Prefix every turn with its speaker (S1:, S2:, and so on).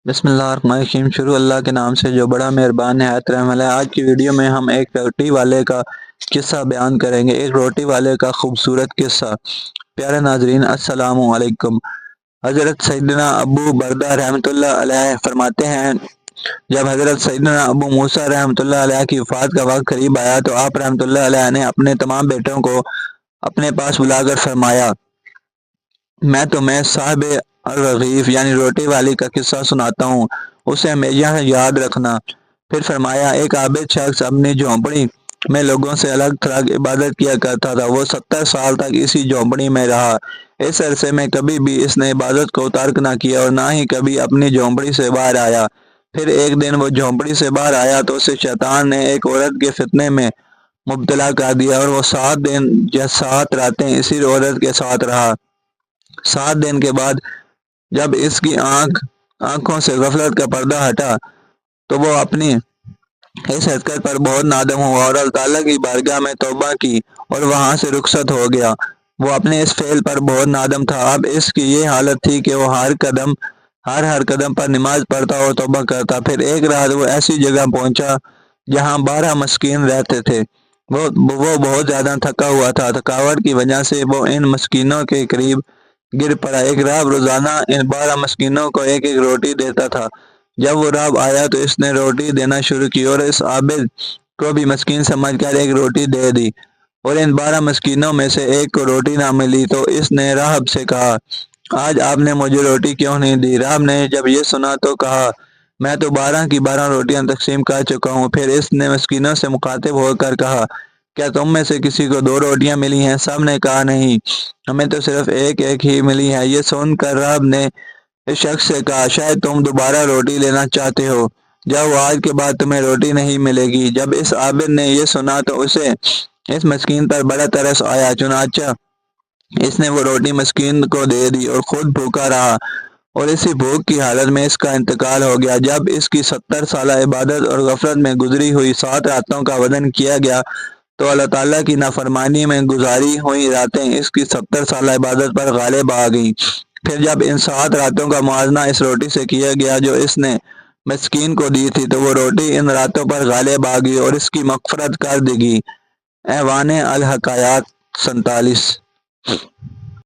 S1: بسم اللہ الرحمن الرحیم۔ شروع اللہ کے نام سے جو بڑا مہربان نہایت رحم والا ہے۔ آج کی ویڈیو میں ہم ایک روٹی والے کا قصہ بیان کریں گے، ایک روٹی والے کا خوبصورت قصہ۔ پیارے ناظرین السلام علیکم۔ حضرت سیدنا ابو بردہ رحمۃ اللہ علیہ فرماتے ہیں، جب حضرت سیدنا ابو موسیٰ رحمۃ اللہ علیہ کی وفات کا وقت قریب آیا تو آپ رحمۃ اللہ علیہ نے اپنے تمام بیٹوں کو اپنے پاس بلا کر فرمایا، میں تمہیں صاحب الرغیف یعنی روٹی والی کا قصہ سناتا ہوں، اسے ہمیشہ یاد رکھنا۔ پھر فرمایا، ایک عابد شخص اپنی جھونپڑی میں لوگوں سے الگ تھلگ عبادت کیا کرتا تھا۔ وہ 70 سال تک اسی جھونپڑی میں رہا۔ اس عرصے میں کبھی بھی اس نے عبادت کو ترک نہ کیا اور نہ ہی کبھی اپنی جھونپڑی سے باہر آیا۔ پھر ایک دن وہ جھونپڑی سے باہر آیا تو اسے شیطان نے ایک عورت کے فتنے میں مبتلا کر دیا اور وہ 7 دن یا 7 راتیں اسی عورت کے ساتھ رہا۔ 7 دن کے بعد جب اس کی آنکھوں سے غفلت کا پردہ ہٹا تو وہ اپنی اس حرکت پر بہت نادم ہوا اور اللہ تعالیٰ کی بارگاہ میں توبہ کی اور وہاں سے رخصت ہو گیا۔ وہ اپنے اس فعل پر بہت نادم تھا۔ اب اس کی یہ حالت تھی کہ وہ ہر قدم پر نماز پڑھتا اور توبہ کرتا۔ پھر ایک رات وہ ایسی جگہ پہنچا جہاں 12 مسکین رہتے تھے۔ وہ بہت زیادہ تھکا ہوا تھا۔ تھکاوٹ کی وجہ سے وہ ان مسکینوں کے قریب گر پڑا۔ ایک راہب روزانہ ان 12 مسکینوں کو ایک ایک روٹی دیتا تھا۔ جب وہ راہب آیا تو اس نے روٹی دینا شروع کی اور اس عابد کو بھی مسکین سمجھ کر ایک روٹی دے دی، اور ان 12 مسکینوں میں سے ایک کو روٹی نہ ملی تو اس نے راہب سے کہا، آج آپ نے مجھے روٹی کیوں نہیں دی؟ راہب نے جب یہ سنا تو کہا، میں تو 12 کی 12 روٹیاں تقسیم کر چکا ہوں۔ پھر اس نے مسکینوں سے مخاطب ہو کر کہا، کیا تم میں سے کسی کو 2 روٹیاں ملی ہیں؟ سب نے کہا، نہیں، ہمیں تو صرف ایک ہی ملی ہے۔ یہ سن کر راہب نے اس شخص سے کہا، شاید تم دوبارہ روٹی لینا چاہتے ہو، جاؤ، آج کے بعد تمہیں روٹی نہیں ملے گی۔ جب اس عابد نے یہ سنا تو اسے اس مسکین پر بڑا ترس آیا، چنانچہ اس نے وہ روٹی مسکین کو دے دی اور خود بھوکا رہا، اور اسی بھوک کی حالت میں اس کا انتقال ہو گیا۔ جب اس کی 70 سالہ عبادت اور غفلت میں گزری ہوئی 7 راتوں کا وزن کیا گیا تو اللہ تعالیٰ کی نافرمانی میں گزاری ہوئی راتیں اس کی 70 سالہ عبادت پر غالب آ گئیں۔ پھر جب ان 7 راتوں کا موازنہ اس روٹی سے کیا گیا جو اس نے مسکین کو دی تھی تو وہ روٹی ان راتوں پر غالب آ گئی اور اس کی مغفرت کر دی گئی۔ ایوان الحکایات 47۔